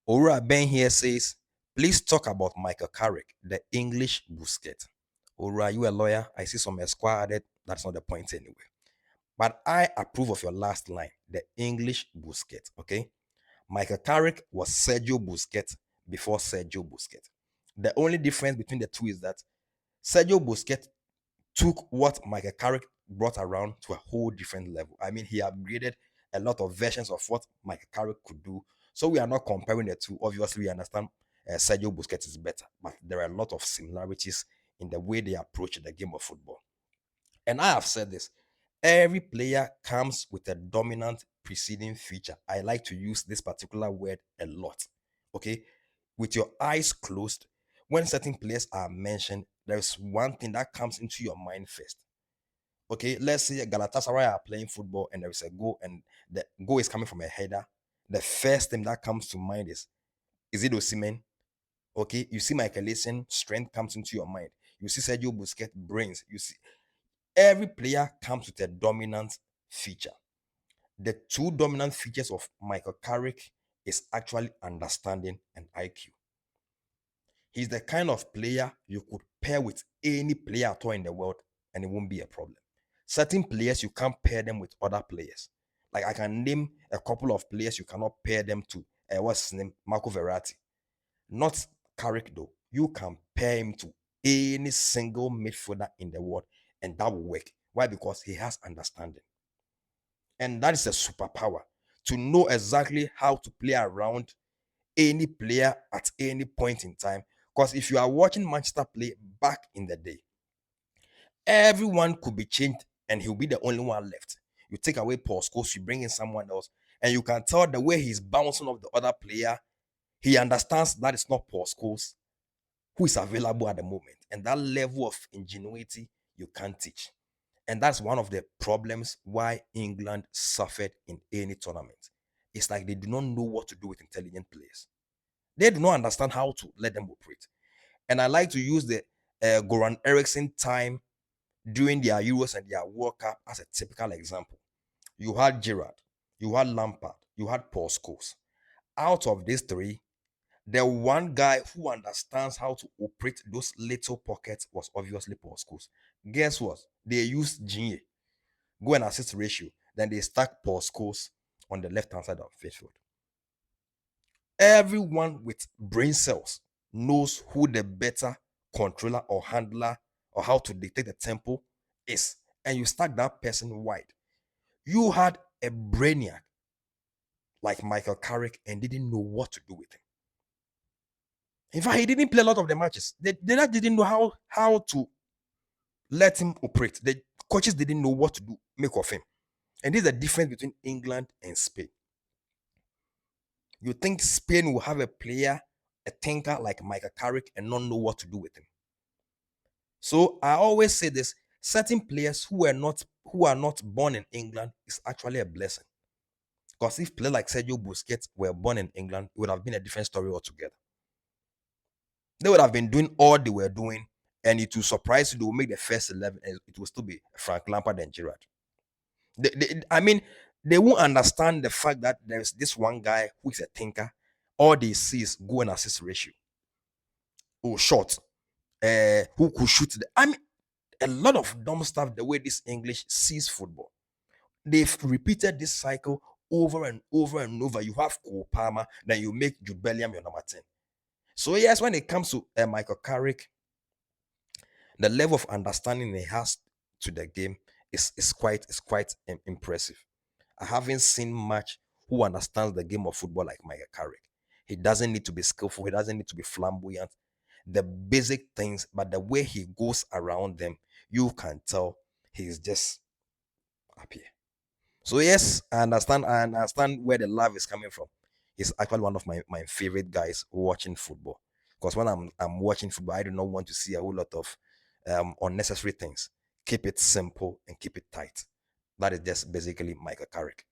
Ora Ben here says, please talk about Michael Carrick, the English Busquets. Ora, you a lawyer? I see some Esquire added. That's not the point anyway. But I approve of your last line, the English Busquets. Okay. Michael Carrick was Sergio Busquets before Sergio Busquets. The only difference between the two is that Sergio Busquets took what Michael Carrick brought around to a whole different level. I mean, he upgraded a lot of versions of what Michael Carrick could do. So we are not comparing the two. Obviously, we understand Sergio Busquets is better, but there are a lot of similarities in the way they approach the game of football. And I have said this, every player comes with a dominant preceding feature. I like to use this particular word a lot. Okay. With your eyes closed, when certain players are mentioned, there's one thing that comes into your mind first. Okay, let's say Galatasaray are playing football and there is a goal and the goal is coming from a header. The first thing that comes to mind is it Osimhen? Okay, you see Michael Essien, strength comes into your mind. You see Sergio Busquets, brains. You see every player comes with a dominant feature. The two dominant features of Michael Carrick is actually understanding and IQ. He's the kind of player you could pair with any player at all in the world and it won't be a problem. Certain players, you can't pair them with other players. Like I can name a couple of players you cannot pair them to. What's his name? Marco Verratti. Not Carrick though. You can pair him to any single midfielder in the world and that will work. Why? Because he has understanding. And that is a superpower to know exactly how to play around any player at any point in time. Because if you are watching Manchester play back in the day, everyone could be changed and he'll be the only one left. You take away Paul Scholes, you bring in someone else, and you can tell the way he's bouncing off the other player, he understands that it's not Paul Scholes who is available at the moment. And that level of ingenuity you can't teach. And that's one of the problems why England suffered in any tournament. It's like they do not know what to do with intelligent players. They do not understand how to let them operate. And I like to use the Goran Eriksson time during their Euros and their World Cup as a typical example. You had Gerrard, you had Lampard, you had Paul Scholes. Out of these three, the one guy who understands how to operate those little pockets was obviously Paul Scholes. Guess what? They used Gini, go and assist ratio. Then they stack Paul Scholes on the left hand side of the field. Everyone with brain cells knows who the better controller or handler or how to dictate the tempo is. And you stack that person wide. You had a brainiac like Michael Carrick and didn't know what to do with him. In fact, he didn't play a lot of the matches. They didn't know how to let him operate. The coaches didn't know what to do, make of him. And this is the difference between England and Spain. You think Spain will have a player, a thinker like Michael Carrick, and not know what to do with him. So I always say this: certain players who are not born in England is actually a blessing. Because if players like Sergio Busquets were born in England, it would have been a different story altogether. They would have been doing all they were doing, and it will surprise you. They will make the first 11, and it will still be Frank Lampard and Gerrard. I mean, they won't understand the fact that there's this one guy who is a thinker. All they see is go and assist ratio. Oh, shot. Who could shoot I mean, a lot of dumb stuff the way this English sees football. They've repeated this cycle over and over and over. You have Cole Palmer, then you make Jude Bellingham your number 10. So yes, when it comes to Michael Carrick, the level of understanding he has to the game is quite impressive. I haven't seen much who understands the game of football like Michael Carrick. He doesn't need to be skillful. He doesn't need to be flamboyant. The basic things, but the way he goes around them, you can tell he's just happy. So yes, I understand. I understand where the love is coming from. He's actually one of my favorite guys watching football. Because when I'm watching football, I do not want to see a whole lot of unnecessary things. Keep it simple and keep it tight. That is just basically Michael Carrick.